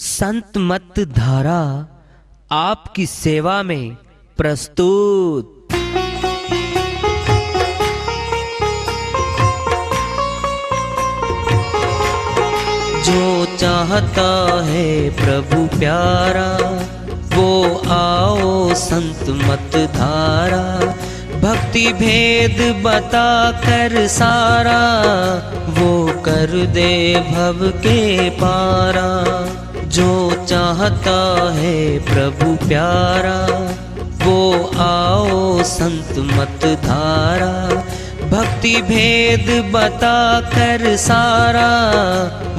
संत मत धारा आपकी सेवा में प्रस्तुत। जो चाहता है प्रभु प्यारा, वो आओ संत मत धारा। भक्ति भेद बता कर सारा, वो कर दे भव के पारा। जो चाहता है प्रभु प्यारा, वो आओ संत मत धारा। भक्ति भेद बता कर सारा,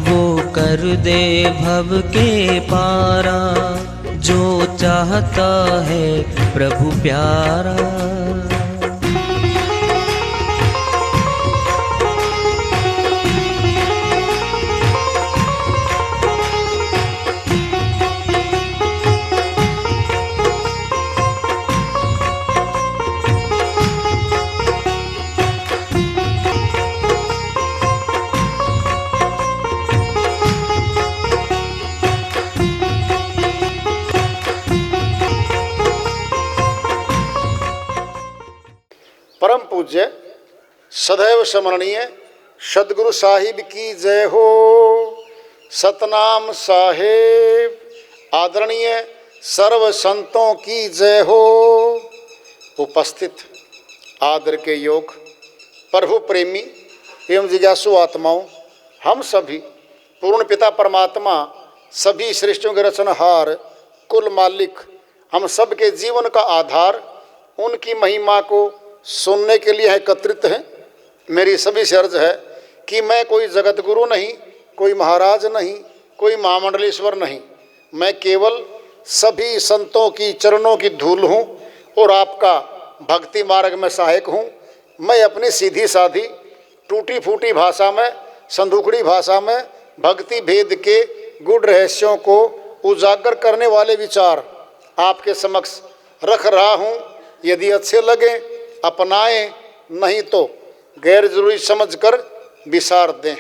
वो कर दे भव के पारा। जो चाहता है प्रभु प्यारा। परम पूज्य सदैव स्मरणीय सदगुरु साहिब की जय हो। सतनाम साहेब आदरणीय सर्व संतों की जय हो। उपस्थित आदर के योग प्रभु प्रेमी एवं जिज्ञासु आत्माओं, हम सभी पूर्ण पिता परमात्मा सभी सृष्टियों के रचनहार कुल मालिक, हम सब के जीवन का आधार, उनकी महिमा को सुनने के लिए एकत्रित हैं। मेरी सभी से अर्ज है कि मैं कोई जगत गुरु नहीं, कोई महाराज नहीं, कोई महामंडलेश्वर नहीं। मैं केवल सभी संतों की चरणों की धूल हूँ और आपका भक्ति मार्ग में सहायक हूँ। मैं अपनी सीधी साधी टूटी फूटी भाषा में, संदूकड़ी भाषा में भक्ति भेद के गूढ़ रहस्यों को उजागर करने वाले विचार आपके समक्ष रख रहा हूँ। यदि अच्छे लगे अपनाएं, नहीं तो गैर जरूरी समझकर विसार दें।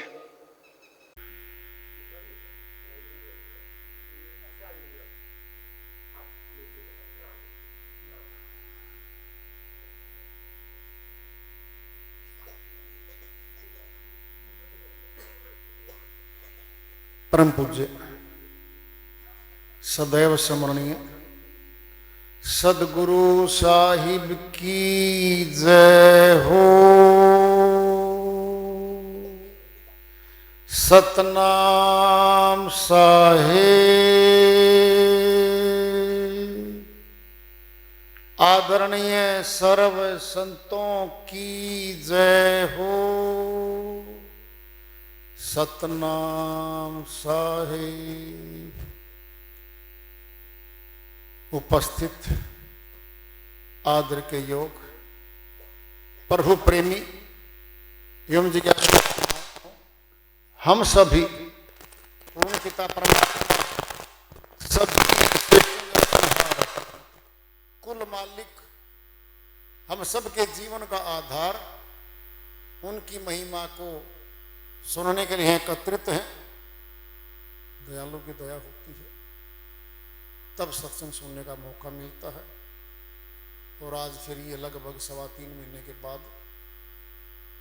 परम पूज्य सदैव स्मरणीय सदगुरु साहिब की जय हो। सतनाम साहेब आदरणीय सर्व संतों की जय हो। सतनाम साहेब। उपस्थित आदर के योग प्रभु प्रेमी एवं जिज्ञासु, हम सभी पूर्ण पिता परमात्मा सभी कुल मालिक, हम सब के जीवन का आधार, उनकी महिमा को सुनने के लिए एकत्रित हैं। दयालु की दया होती है तब सत्संग सुनने का मौका मिलता है। और आज फिर ये लगभग 3.25 महीने के बाद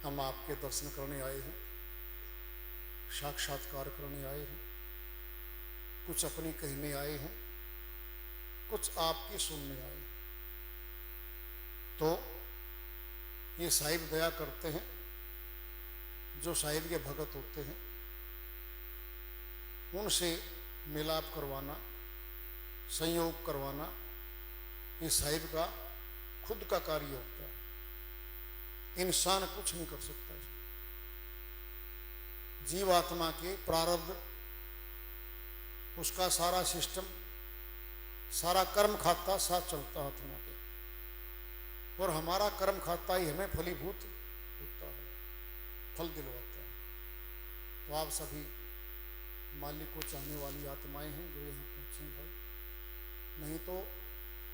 हम आपके दर्शन करने आए हैं, साक्षात्कार करने आए हैं। कुछ अपनी कहने आए हैं, कुछ आपकी सुनने आए हैं। तो ये साहिब दया करते हैं, जो साहिब के भगत होते हैं उनसे मिलाप करवाना, संयोग करवाना, ये साहिब का खुद का कार्य होता है। इंसान कुछ नहीं कर सकता। जीवात्मा के प्रारब्ध, उसका सारा सिस्टम, सारा कर्म खाता साथ चलता है आत्मा के। और हमारा कर्म खाता ही हमें फलीभूत होता है, फल दिलवाता है। तो आप सभी मालिक को चाहने वाली आत्माएं हैं जो यहाँ पहुंचे हैं। नहीं तो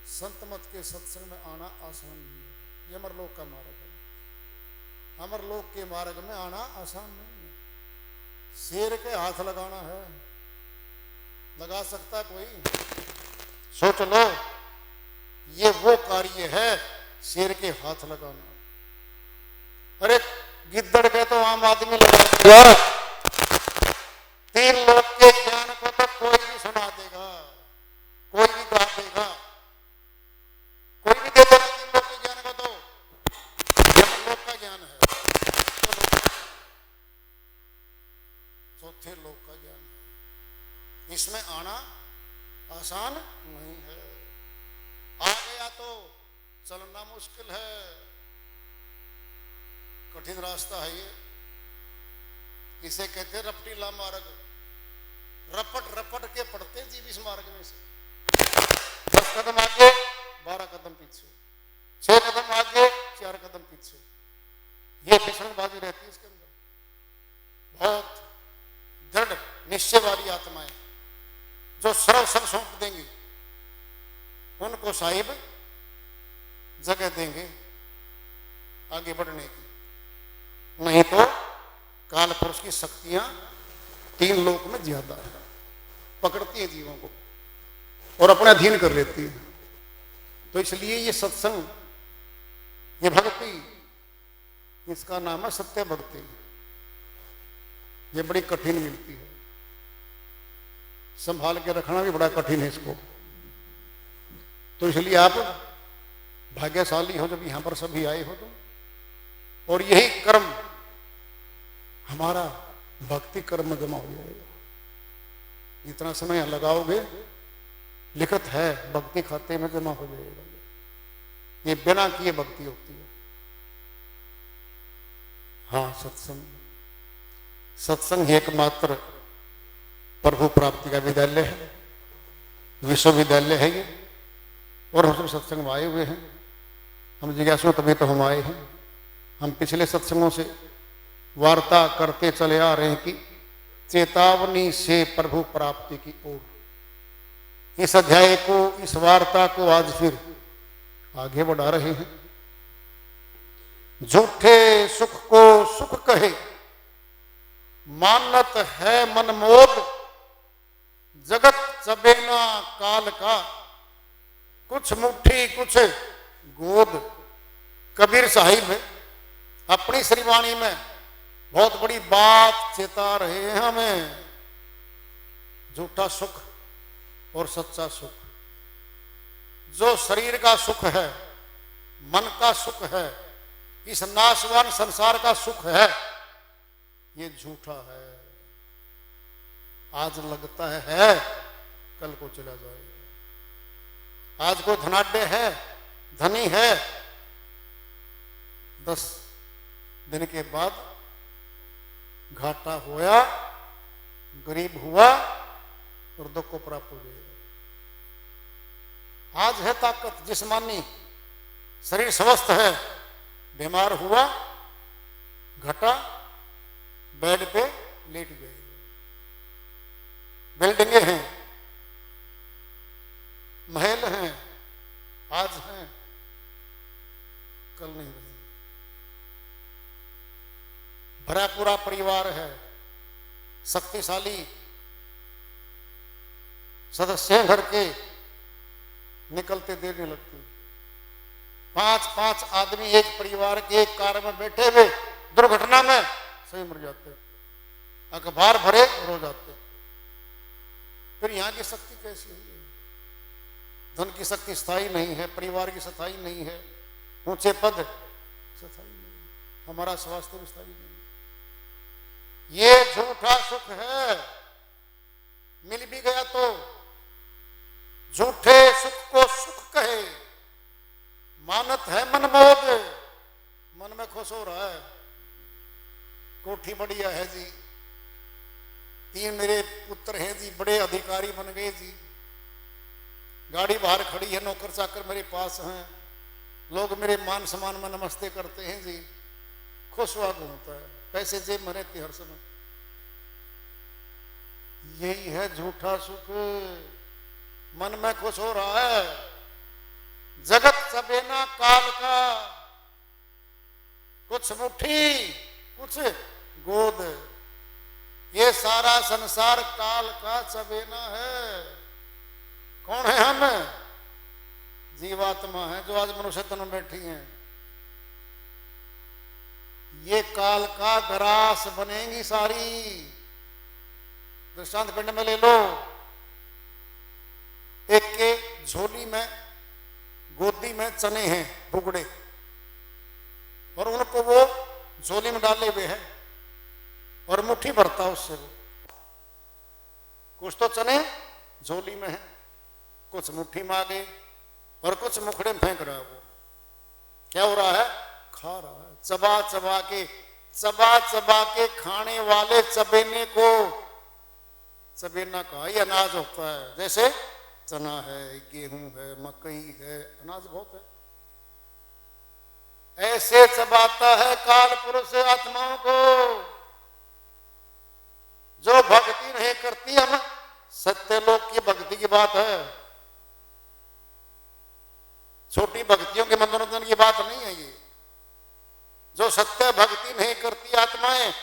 संत मत के सत्संग में आना आसान नहीं है। ये अमरलोक का मार्ग है। अमरलोक के मार्ग में आना आसान नहीं है। शेर के हाथ लगाना है, लगा सकता कोई? सोच लो, ये वो कार्य है शेर के हाथ लगाना। अरे गिद्दड़ के तो आम आदमी लगा दिया, 3 लोग के ज्ञान को तो कोई भी सुना देगा, कोई भी गा देगा, कोई भी दे देगा 3 लोग के ज्ञान को। तो 3 लोग का ज्ञान है, चौथे लोग का ज्ञान है। इसमें आना आसान नहीं है, आ गया तो चलना मुश्किल है, कठिन रास्ता है ये। इसे कहते रपटीला मार्ग, रपट रपट के पड़ते जीव इस मार्ग में से। 10 कदम आगे 12 कदम पीछे, 6 कदम आगे 4 कदम पीछे, ये फिसलबाजी रहती है इसके अंदर। बहुत दृढ़ निश्चय वाली आत्माएं जो सर्व सब सौंप देंगी, उनको साहिब जगह देंगे आगे बढ़ने की। नहीं तो काल पुरुष की शक्तियां 3 लोक में ज्यादा है, पकड़ती है जीवों को और अपने अधीन कर लेती है। तो इसलिए ये सत्संग, ये भक्ति, इसका नाम है सत्य भक्ति। ये बड़ी कठिन मिलती है, संभाल के रखना भी बड़ा कठिन है इसको। तो इसलिए आप भाग्यशाली हो जब यहां पर सभी आए हो तो। और यही कर्म हमारा भक्ति कर्म में जमा हो जाएगा। जितना समय लगाओगे, लिखित है, भक्ति खाते में जमा हो जाएगा। ये बिना किए भक्ति होती है। हाँ, सत्संग, सत्संग एकमात्र प्रभु प्राप्ति का विद्यालय है, विश्वविद्यालय है ये। और हम सब सत्संग में आए हुए हैं, हम जिज्ञासु तभी तो हम आए हैं। हम पिछले सत्संगों से वार्ता करते चले आ रहे हैं कि चेतावनी से प्रभु प्राप्ति की ओर। इस अध्याय को, इस वार्ता को आज फिर आगे बढ़ा रहे हैं। झूठे सुख को सुख कहे, मानत है मनमोद, जगत चबेना काल का, कुछ मुट्ठी कुछ गोद। कबीर साहिब अपनी श्रीवाणी में बहुत बड़ी बात चेता रहे हैं हमें। झूठा सुख और सच्चा सुख, जो शरीर का सुख है, मन का सुख है, इस नाशवान संसार का सुख है, ये झूठा है। आज लगता है कल को चला जाएगा। आज को धनाढ्य है, धनी है, 10 दिन के बाद घाटा होया, गरीब हुआ और दुख को प्राप्त हो जाएगा। आज है ताकत जिस्मानी, शरीर स्वस्थ है, बीमार हुआ, घटा, बेड पे लेट गए। बिल्डिंगें हैं, महल हैं, आज हैं, कल नहीं रहेंगे। भरा पूरा परिवार है, शक्तिशाली सदस्य घर के, निकलते देर नहीं लगती। 5-5 आदमी एक परिवार के एक कार में बैठे हुए दुर्घटना में सभी मर जाते, अखबार भरे रो जाते। फिर यहाँ की शक्ति कैसी है? धन की शक्ति स्थायी नहीं है, परिवार की स्थायी नहीं है, ऊंचे पद स्थायी नहीं, हमारा स्वास्थ्य भी स्थायी नहीं। ये झूठा सुख है, मिल भी गया तो झूठे सुख को सुख कहे, मानत है मनमोद, मन में खुश हो रहा है। कोठी बढ़िया है जी, 3 मेरे पुत्र हैं जी, बड़े अधिकारी बन गए जी, गाड़ी बाहर खड़ी है, नौकर चाकर मेरे पास हैं, लोग मेरे मान सम्मान में नमस्ते करते हैं जी, खुश हुआ घूमता है, पैसे जेब में रहते हर समय। यही है झूठा सुख, मन में खुश हो रहा है। जगत सबेना काल का, कुछ मुट्ठी कुछ गोद। ये सारा संसार काल का चबेना है। कौन है हम? जीवात्मा है जो आज मनुष्य तन में बैठी हैं। ये काल का ग्रास बनेंगी सारी। दृष्टांत पिंड में ले लो, एक के झोली में गोदी में चने हैं बुगड़े, और उनको वो झोली में डाले हुए हैं और मुट्ठी भरता उससे वो। कुछ तो चने झोली में है, कुछ मुट्ठी में आ गए और कुछ मुखड़े में फेंक रहा है। वो क्या हो रहा है? खा रहा है। चबा चबा के खाने वाले चबेने को चबेना कहा। ये अनाज होता है, जैसे चना है, गेहूं है, मकई है, अनाज बहुत है। ऐसे चबाता है काल पुरुष आत्माओं को। जो भक्ति नहीं करती, हम सत्य लोक की भक्ति की बात है, छोटी भक्तियों के मनोरंजन की बात नहीं है ये। जो सत्य भक्ति नहीं करती आत्माएं,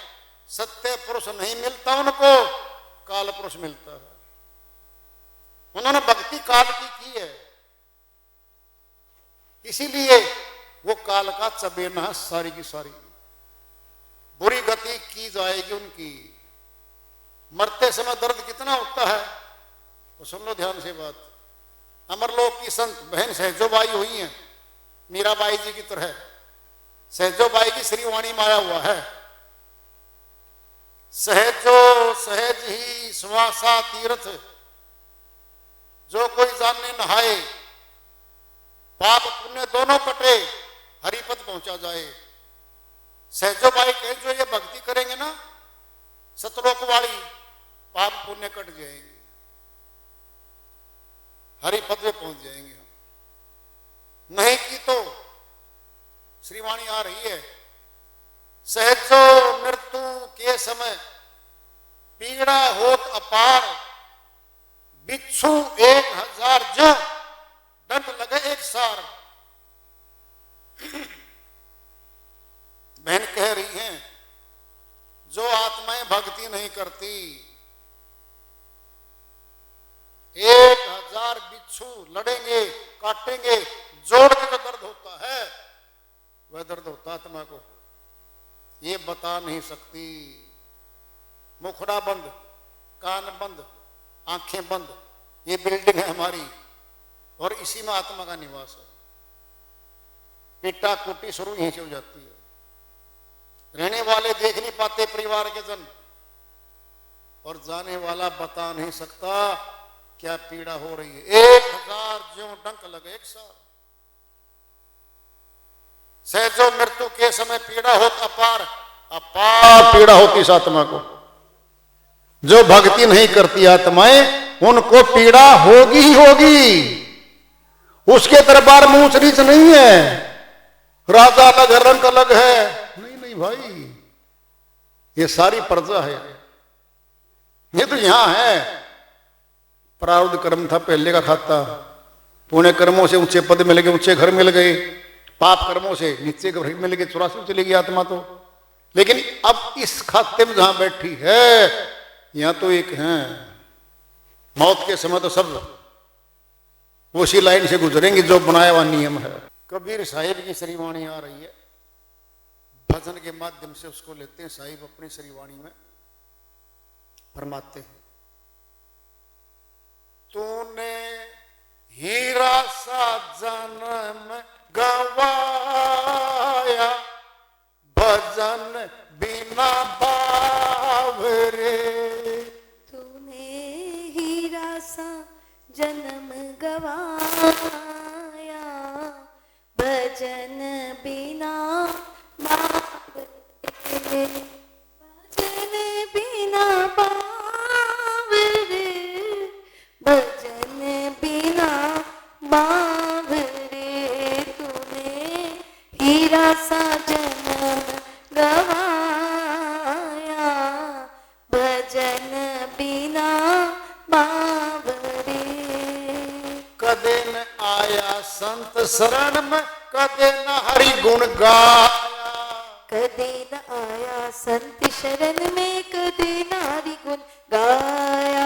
सत्य पुरुष नहीं मिलता उनको, काल पुरुष मिलता है। उन्होंने भक्ति काल की है, इसीलिए वो काल का चबेना है सारी की सारी। बुरी गति की जाएगी उनकी। मरते समय दर्द कितना होता है तो सुन लो ध्यान से बात। अमरलोक की संत बहन सहजोबाई हुई हैं, मीराबाई जी की तरह। सहजोबाई की श्रीवाणी में आया हुआ है, सहजो सहज ही श्वासा तीर्थ, जो कोई जानने नहाए, पाप पुण्य दोनों कटे, हरिपद पहुंचा जाए। सहजोबाई कहे जो ये भक्ति करेंगे ना सतलोक वाली, पाप पुण्य कट जाएंगे, हरिपद में पहुंच जाएंगे। नहीं की तो श्रीवाणी आ रही है, सहजो मृत्यु के समय पीड़ा होत अपार, बिच्छू 1000 जो दंड लगे एक सार। बहन कह रही हैं जो आत्माएं भक्ति नहीं करती, 1000 बिच्छू लड़ेंगे, काटेंगे, जोड़ के जो दर्द होता है वह दर्द होता आत्मा को, ये बता नहीं सकती। मुखड़ा बंद, कान बंद, आंखें बंद, ये बिल्डिंग है हमारी और इसी में आत्मा का निवास है। पिटा कुटी शुरू यहीं से हो जाती है। रहने वाले देख नहीं पाते परिवार के जन, और जाने वाला बता नहीं सकता क्या पीड़ा हो रही है। 1000 ज्यों डंक लगे एक साथ। सहजो मृत्यु के समय पीड़ा होत अपार, अपार पीड़ा होती इस आत्मा को। जो भक्ति नहीं करती आत्माएं, उनको पीड़ा होगी ही होगी। उसके दरबार में ऊंच नीच नहीं है, राजा अलग है, रंग अलग है, नहीं नहीं भाई, ये सारी प्रजा है। ये तो यहां है, प्रारब्ध कर्म था पहले का खाता, पुण्य कर्मों से ऊंचे पद मिल गए, ऊंचे घर मिल गए, पाप कर्मों से नीचे घर मिल गए, 84 चली गई आत्मा तो। लेकिन अब इस खाते में जहां बैठी है, यहां तो एक है, मौत के समय तो सब उसी लाइन से गुजरेंगे जो बनाया हुआ नियम है। कबीर साहिब की श्रीवाणी आ रही है, भजन के माध्यम से उसको लेते हैं। साहिब अपनी श्रीवाणी में फरमाते हैं, तूने हीरा सा जन्म गवाया, भजन बिना बावरे। तूने हीरा सा जन्म गवाया, भजन बिना बावरे, भजन बिना बावरे, भजन बिना बावरे। तूने हीरा सा जन्म गवाया, भजन बिना बावरे। कदे न आया संत शरण में, कदे न हरि गुण गाया, कदे न आया संत शरण में कदे नारी गुण गाया।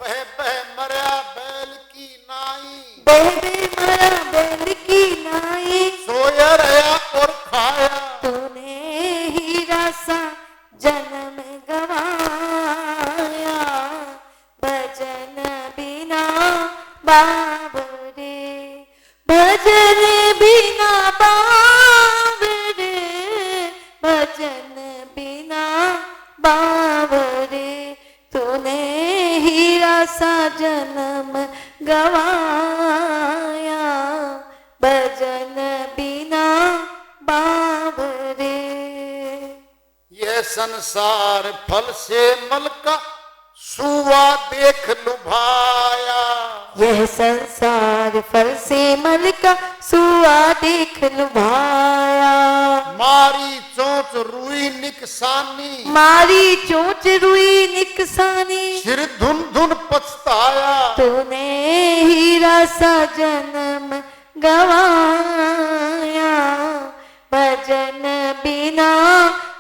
बह बह मरा बैल की नाई, बह बह मरा बैल की नाई, सोया रहा और खाया। तूने हीरा सा जन्म गवाया। भजन बिना बाबरे, भजन बिना बाबरे, भजन बिना बाबरे, तूने हीरा सा जन्म गवाया। भजन बिना बाबरे। यह संसार फल से मल का सुआ देख लुभाया। यह संसार फल से मल का सुआ देख लुभाया। मारी चोंच रुई निकसानी, मारी चोंच रुई निकसानी, सिर धुन धुन पछताया। तूने हीरा सा जन्म गवाया। भजन बिना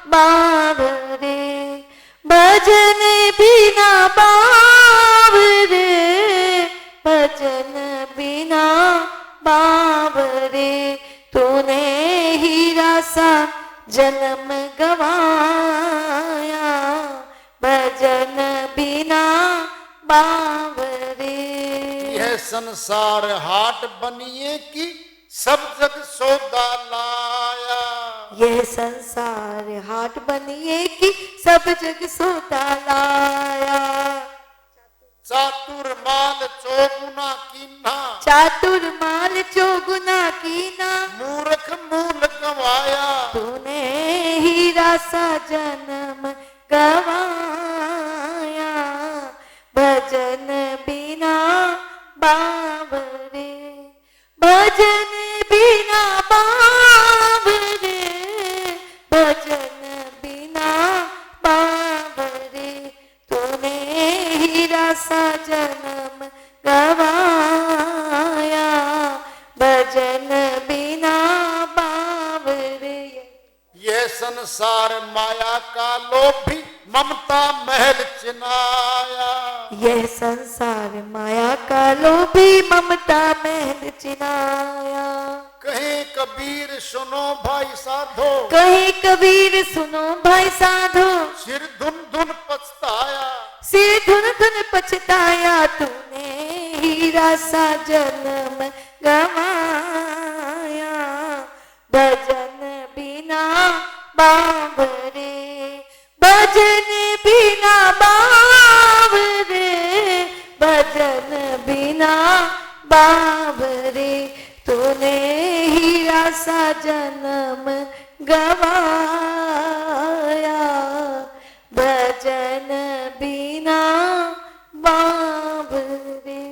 बाबरे, भजन बिना बाबरे, भजन बिना बाबरे, तूने हीरा सा जन्म गवाया। भजन बिना बाबरे। यह संसार हाट बनिए की सब जग सौदा लाया। यह संसार हाट बनिए की सब जग सौदा लाया। चातुर माल चौगुना कीन्हा, चातुर माल चौगुना कीना, मूर्ख मूल गवाया। तूने हीरा सा जन्म गवाया। भजन बिना बाबरे, भजन बिना बाबरे, भजन बिना बाबरे, तूने हीरा सा जन्म गवाया। भजन बिना बाबरे। यह संसार माया का लोभी ममता महल चिनाया। यह संसार माया का लोभी ममता महल चिनाया। कहे कबीर सुनो भाई साधो, कहे कबीर सुनो भाई साधो, सिर धुन धुन पछताया। सिर धुन धुन पछताया। तूने हीरा सा जन्म गवाया। भजन बिना बाबरे, भजन बिना बाबरे, भजन बिना बाबरे, तूने हीरा सा जन्म गवाया। भजन बिना बाबरे।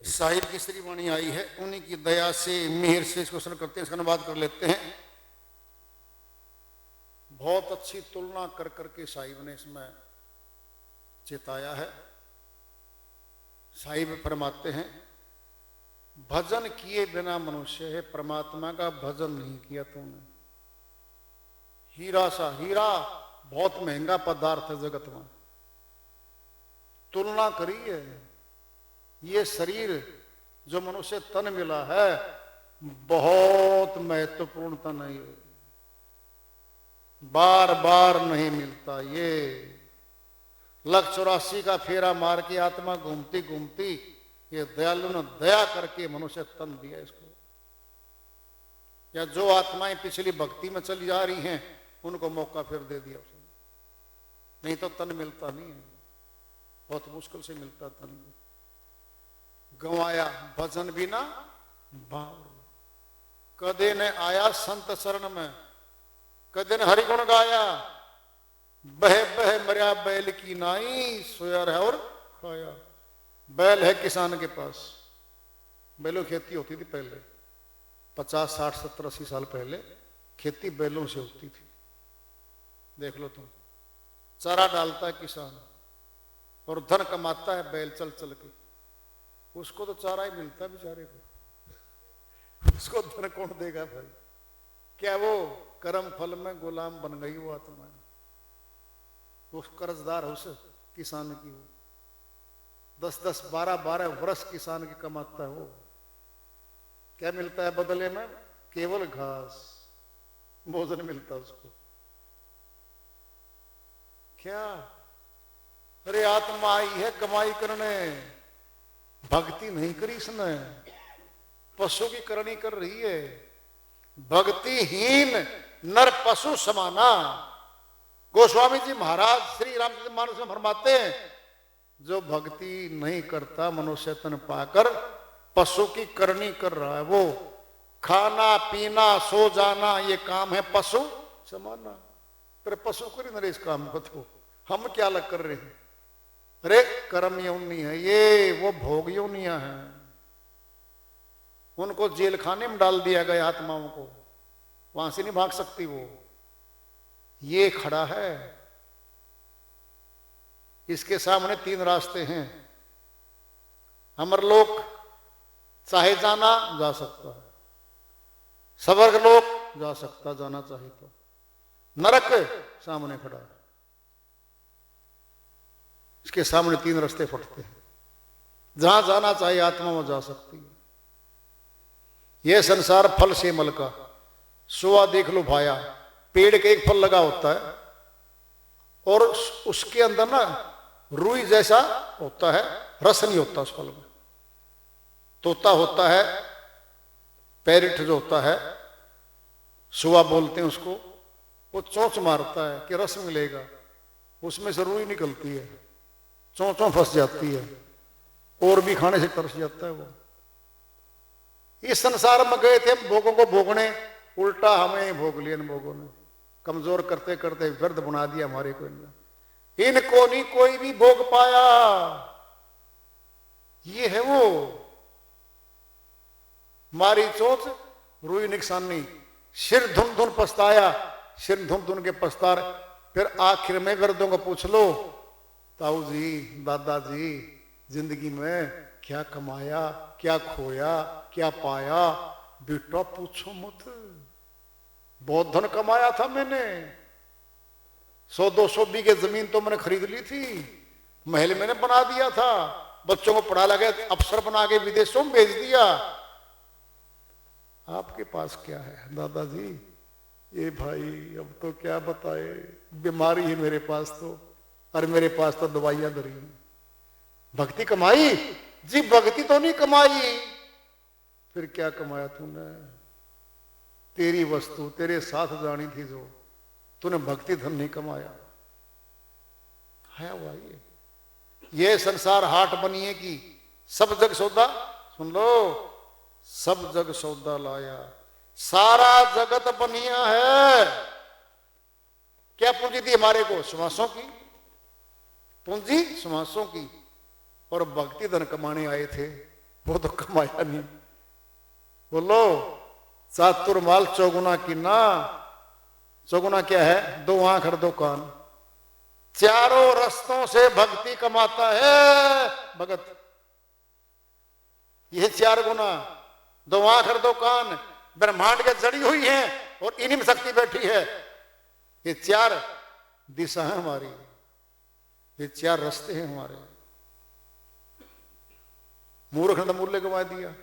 साहिब की श्री वाणी आई है, उन्हीं की दया से मेहर से इसको सुन करते हैं, इसका अनुवाद कर लेते हैं। बहुत अच्छी तुलना कर करके साहिब ने इसमें चिताया है। साहिब फरमाते हैं, भजन किए बिना मनुष्य है, परमात्मा का भजन नहीं किया तूने। हीरा सा, हीरा बहुत महंगा पदार्थ है जगत में। तुलना करी है, ये शरीर जो मनुष्य तन मिला है बहुत महत्वपूर्ण तन है। ये बार बार नहीं मिलता। ये 184 का फेरा मार के आत्मा घूमती घूमती ये दयालु ने दया करके मनुष्य तन दिया इसको। या जो आत्माएं पिछली भक्ति में चली जा रही हैं उनको मौका फिर दे दिया उसने। नहीं तो तन मिलता नहीं है, बहुत मुश्किल से मिलता तन। गंवाया भजन बिना बावड़, कदे ने आया संत शरण में, कदे ने हरिगुण गाया। बह बह मरिया बैल की नाई, सोया रहा और खाया। बैल है किसान के पास, बैलों की खेती होती थी पहले, 50, 60, 70, 80 साल पहले खेती बैलों से होती थी। देख लो तुम, चारा डालता है किसान और धन कमाता है बैल चल चल के। उसको तो चारा ही मिलता है बेचारे को, उसको धन कौन देगा भाई? क्या वो कर्म फल में गुलाम बन गई वो आत्मा? वो कर्जदार है उस किसान की, वो 10-10, 12-12 वर्ष किसान की कमाता है। वो क्या मिलता है बदले में? केवल घास, भोजन मिलता है उसको। क्या? अरे आत्मा आई है कमाई करने, भक्ति नहीं करी इसने, पशु की करनी कर रही है। भक्तिहीन नर पशु समाना। गोस्वामी जी महाराज श्री रामचंद्र मानस में फरमाते हैं, जो भक्ति नहीं करता मनुष्य तन पाकर पशु की करनी कर रहा है, वो खाना पीना सो जाना ये काम है पशु समाना। तेरे पशु को नहीं इस काम को, तो हम क्या अलग कर रहे हैं? अरे कर्म योनि है ये, वो भोग योनियां हैं, उनको जेल खाने में डाल दिया गया आत्माओं को, वहां से नहीं भाग सकती वो। ये खड़ा है, इसके सामने 3 रास्ते हैं। अमरलोक चाहे जाना जा सकता है, स्वर्ग लोक जा सकता जाना चाहे तो, नरक सामने खड़ा है। इसके सामने 3 रास्ते फटते हैं, जहां जाना चाहे आत्मा वहां जा सकती है। यह संसार फल से मल का, सुआ देख लो भाया, पेड़ के एक फल लगा होता है और उसके अंदर ना रुई जैसा होता है, रस नहीं होता उस फल में। तोता होता है, पैरिट जो होता है, सुआ बोलते हैं उसको, वो चोंच मारता है कि रस मिलेगा, उसमें से रुई निकलती है, चोंचों फंस जाती है और भी खाने से तरस जाता है वो। इस संसार में गए थे भोगों को भोगने, उल्टा हमें भोग लिया इन भोगों ने, कमजोर करते करते व्यर्थ बना दिया हमारे को। इनको नहीं कोई भी भोग पाया। ये है वो मारी चोंच रुई निकसानी, सिर धुन धुन पछताया, सिर धुन धुन के पछतार। फिर आखिर में गर्दों को पूछ लो, ताऊ जी दादाजी जिंदगी में क्या कमाया, क्या खोया, क्या पाया? बेटा पूछो मत, बहुत धन कमाया था मैंने, 100-200 बीघे जमीन तो मैंने खरीद ली थी, महल मैंने बना दिया था, बच्चों को पढ़ा लगे, अफसर बना के विदेशों में भेज दिया। आपके पास क्या है दादाजी? ये भाई अब तो क्या बताए, बीमारी है मेरे पास तो, और मेरे पास तो दवाइयां धरी। भक्ति कमाई जी? भक्ति तो नहीं कमाई। फिर क्या कमाया तूने? तेरी वस्तु तेरे साथ जानी थी जो, तूने भक्ति धन नहीं कमाया है भाई। ये संसार हाट बनिए की सब जग सौदा, सुन लो, सब जग सौदा लाया, सारा जगत बनिया है। क्या पूंजी थी हमारे को? श्वासों की पूंजी, श्वासों की। और भक्ति धन कमाने आए थे, वो तो कमाया नहीं। बोलो, चातुर्माल चौगुना की ना। चौगुना क्या है? 2 आंख और 2 कान, चारों रस्तों से भक्ति कमाता है भगत। यह 4 गुना, 2 आंख और 2 कान, ब्रह्मांड के जड़ी हुई हैं और इन्हीं में शक्ति बैठी है। ये 4 दिशा है हमारी, ये 4 रास्ते हैं हमारे। मूर्ख ने मूल्य गवा दिया,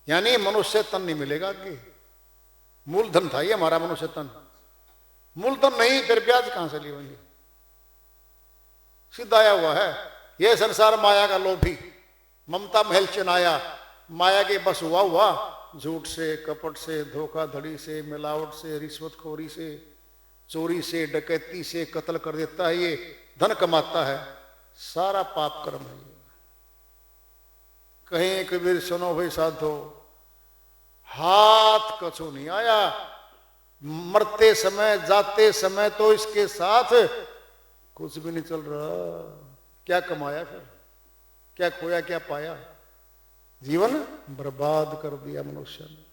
यानी मनुष्य तन नहीं मिलेगा आगे। मूलधन था ये हमारा मनुष्य तन, मूलधन नहीं, फिर ब्याज कहां से लिए होंगे? सीधा आया हुआ है। यह संसार माया का लोभी, ममता महल चनाया, माया के बस हुआ झूठ से, कपट से, धोखाधड़ी से, मिलावट से, रिश्वतखोरी से, चोरी से, डकैती से कत्ल कर देता है। ये धन कमाता है, सारा पाप कर्म है। कहीं कबीर सुनो भाई साधो, हाथ कछु नहीं आया, मरते समय जाते समय तो इसके साथ कुछ भी नहीं चल रहा। क्या कमाया फिर? क्या खोया, क्या पाया? जीवन बर्बाद कर दिया मनुष्य ने।